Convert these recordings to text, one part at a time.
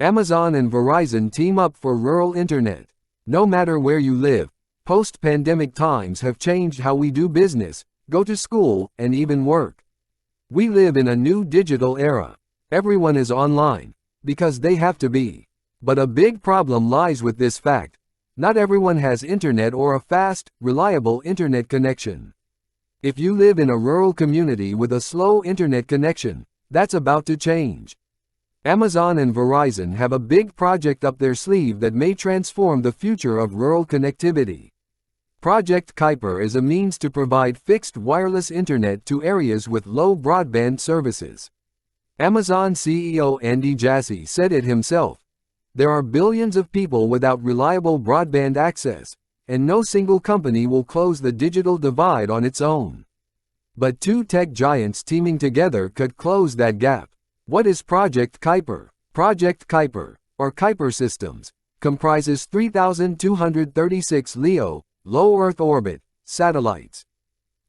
Amazon and Verizon team up for rural internet. No matter where you live, post-pandemic times have changed how we do business, go to school, and even work. We live in a new digital era. Everyone is online, because they have to be. But a big problem lies with this fact. Not everyone has internet or a fast, reliable internet connection. If you live in a rural community with a slow internet connection, that's about to change. Amazon and Verizon have a big project up their sleeve that may transform the future of rural connectivity. Project Kuiper is a means to provide fixed wireless internet to areas with low broadband services. Amazon CEO Andy Jassy said it himself. There are billions of people without reliable broadband access, and no single company will close the digital divide on its own. But two tech giants teaming together could close that gap. What is Project Kuiper? Project Kuiper, or Kuiper Systems, comprises 3,236 LEO, low Earth orbit, satellites.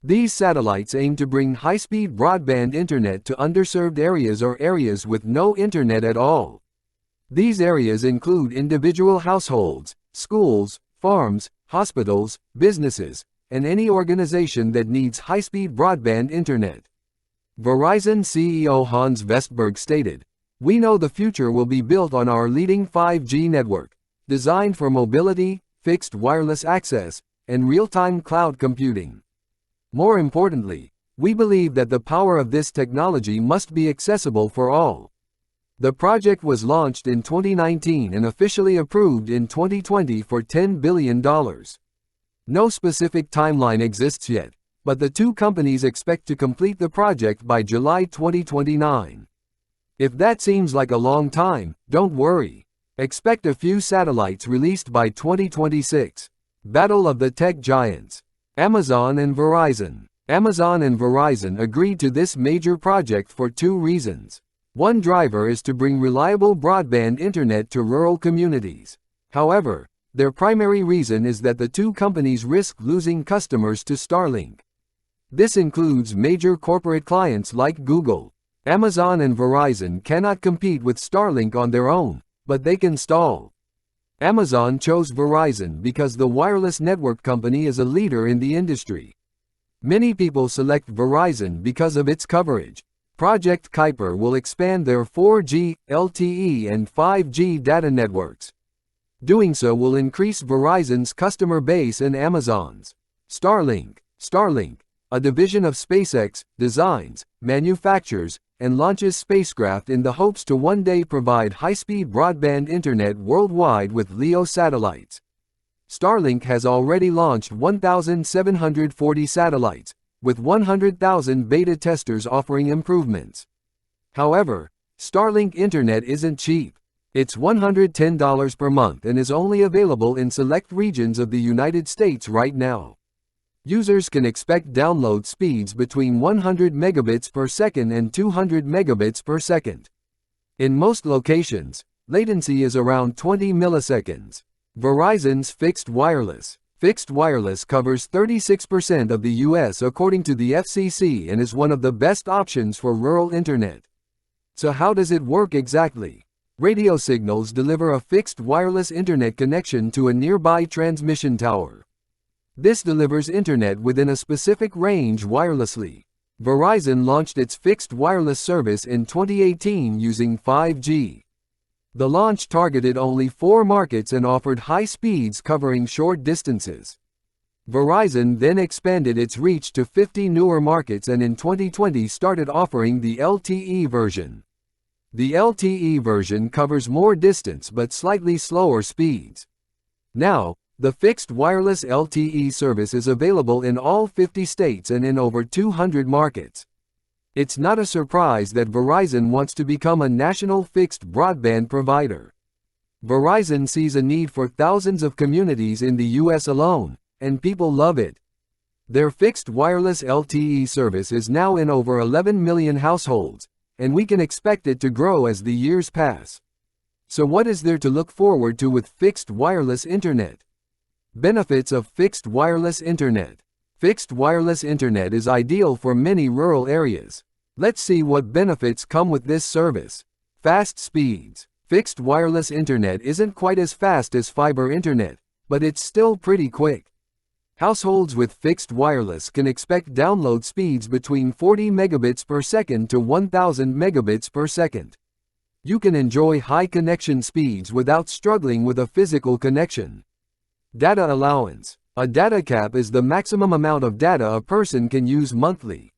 These satellites aim to bring high-speed broadband internet to underserved areas or areas with no internet at all. These areas include individual households, schools, farms, hospitals, businesses, and any organization that needs high-speed broadband internet. Verizon CEO Hans Vestberg stated, "We know the future will be built on our leading 5G network, designed for mobility, fixed wireless access, and real-time cloud computing. More importantly, we believe that the power of this technology must be accessible for all." The project was launched in 2019 and officially approved in 2020 for $10 billion. No specific timeline exists yet, but the two companies expect to complete the project by July 2029. If that seems like a long time, don't worry. Expect a few satellites released by 2026. Battle of the Tech Giants. Amazon and Verizon. Amazon and Verizon agreed to this major project for two reasons. One driver is to bring reliable broadband internet to rural communities. However, their primary reason is that the two companies risk losing customers to Starlink. This includes major corporate clients like Google. Amazon and Verizon cannot compete with Starlink on their own, but they can stall. Amazon chose Verizon because the wireless network company is a leader in the industry. Many people select Verizon because of its coverage. Project Kuiper will expand their 4G, LTE, and 5G data networks. Doing so will increase Verizon's customer base and Amazon's. Starlink, a division of SpaceX, designs, manufactures, and launches spacecraft in the hopes to one day provide high-speed broadband internet worldwide with LEO satellites. Starlink has already launched 1,740 satellites, with 100,000 beta testers offering improvements. However, Starlink internet isn't cheap. It's $110 per month and is only available in select regions of the United States right now. Users can expect download speeds between 100 megabits per second and 200 megabits per second. In most locations, latency is around 20 milliseconds. Verizon's fixed wireless. Fixed wireless covers 36% of the US according to the FCC and is one of the best options for rural internet. So how does it work exactly? Radio signals deliver a fixed wireless internet connection to a nearby transmission tower. This delivers internet within a specific range wirelessly. Verizon launched its fixed wireless service in 2018 using 5G. The launch targeted only 4 markets and offered high speeds covering short distances. Verizon then expanded its reach to 50 newer markets and in 2020 started offering the LTE version. The LTE version covers more distance but slightly slower speeds. Now, the fixed wireless LTE service is available in all 50 states and in over 200 markets. It's not a surprise that Verizon wants to become a national fixed broadband provider. Verizon sees a need for thousands of communities in the US alone, and people love it. Their fixed wireless LTE service is now in over 11 million households, and we can expect it to grow as the years pass. So what is there to look forward to with fixed wireless internet? Benefits of fixed wireless internet. Fixed wireless internet is ideal for many rural areas. Let's see what benefits come with this service. Fast speeds. Fixed wireless internet isn't quite as fast as fiber internet, but it's still pretty quick. Households with fixed wireless can expect download speeds between 40 megabits per second to 1000 megabits per second. You can enjoy high connection speeds without struggling with a physical connection. Data allowance. A data cap is the maximum amount of data a person can use monthly.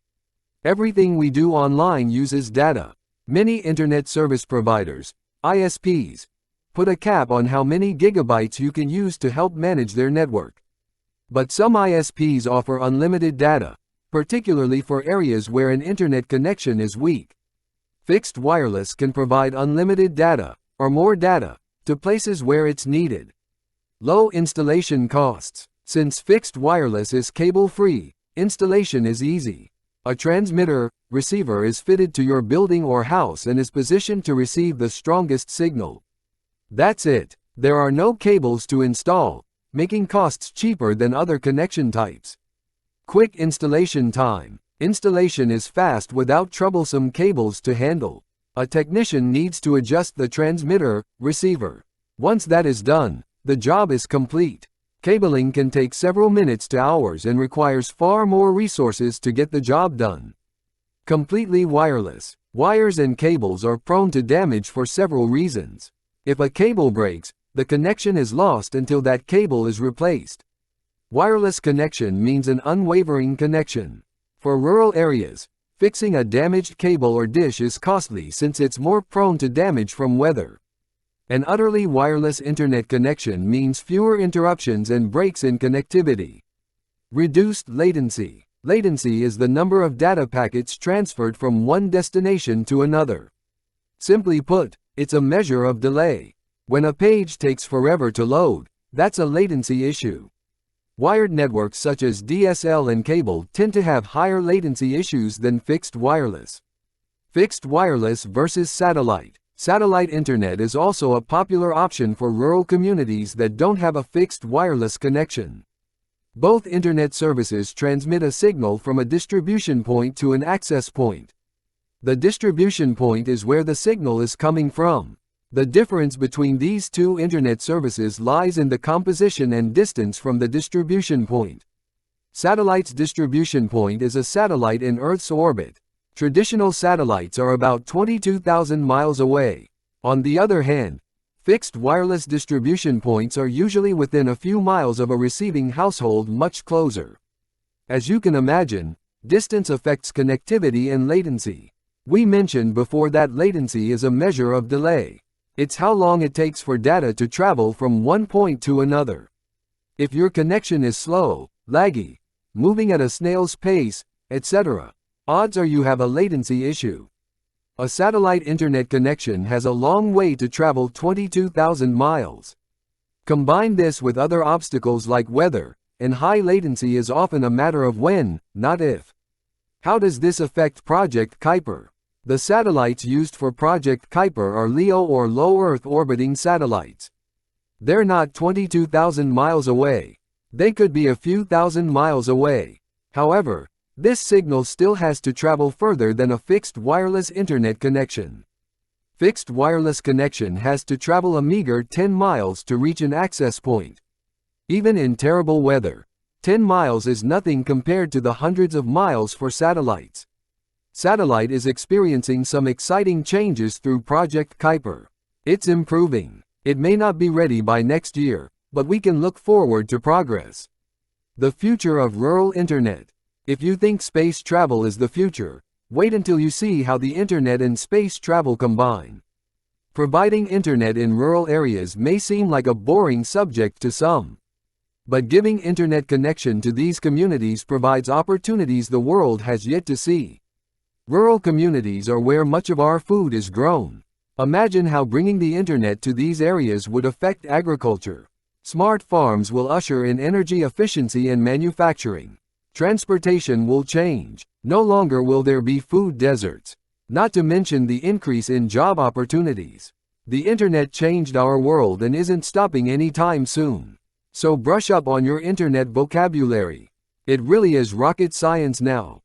Everything we do online uses data. Many internet service providers, ISPs, put a cap on how many gigabytes you can use to help manage their network. But some ISPs offer unlimited data, particularly for areas where an internet connection is weak. Fixed wireless can provide unlimited data, or more data, to places where it's needed. Low installation costs. Since fixed wireless is cable-free, installation is easy. A transmitter, receiver is fitted to your building or house and is positioned to receive the strongest signal. That's it. There are no cables to install, making costs cheaper than other connection types. Quick installation time. Installation is fast without troublesome cables to handle. A technician needs to adjust the transmitter, receiver. Once that is done, the job is complete. Cabling can take several minutes to hours and requires far more resources to get the job done. Completely wireless. Wires and cables are prone to damage for several reasons. If a cable breaks, the connection is lost until that cable is replaced. Wireless connection means an unwavering connection. For rural areas, fixing a damaged cable or dish is costly since it's more prone to damage from weather. An utterly wireless internet connection means fewer interruptions and breaks in connectivity. Reduced latency. Latency is the number of data packets transferred from one destination to another. Simply put, it's a measure of delay. When a page takes forever to load, that's a latency issue. Wired networks such as DSL and cable tend to have higher latency issues than fixed wireless. Fixed wireless versus satellite. Satellite internet is also a popular option for rural communities that don't have a fixed wireless connection. Both internet services transmit a signal from a distribution point to an access point. The distribution point is where the signal is coming from. The difference between these two internet services lies in the composition and distance from the distribution point. Satellite's distribution point is a satellite in Earth's orbit. Traditional satellites are about 22,000 miles away. On the other hand, fixed wireless distribution points are usually within a few miles of a receiving household much closer. As you can imagine, distance affects connectivity and latency. We mentioned before that latency is a measure of delay. It's how long it takes for data to travel from one point to another. If your connection is slow, laggy, moving at a snail's pace, etc., odds are you have a latency issue. A satellite internet connection has a long way to travel 22,000 miles. Combine this with other obstacles like weather, and high latency is often a matter of when, not if. How does this affect Project Kuiper? The satellites used for Project Kuiper are LEO or low Earth orbiting satellites. They're not 22,000 miles away. They could be a few thousand miles away. However, this signal still has to travel further than a fixed wireless internet connection. Fixed wireless connection has to travel a meager 10 miles to reach an access point. Even in terrible weather, 10 miles is nothing compared to the hundreds of miles for satellites. Satellite is experiencing some exciting changes through Project Kuiper. It's improving. It may not be ready by next year, but we can look forward to progress. The future of rural internet. If you think space travel is the future, wait until you see how the internet and space travel combine. Providing internet in rural areas may seem like a boring subject to some. But giving internet connection to these communities provides opportunities the world has yet to see. Rural communities are where much of our food is grown. Imagine how bringing the internet to these areas would affect agriculture. Smart farms will usher in energy efficiency and manufacturing. Transportation will change. No longer will there be food deserts. Not to mention the increase in job opportunities. The internet changed our world and isn't stopping anytime soon. So brush up on your internet vocabulary. It really is rocket science now.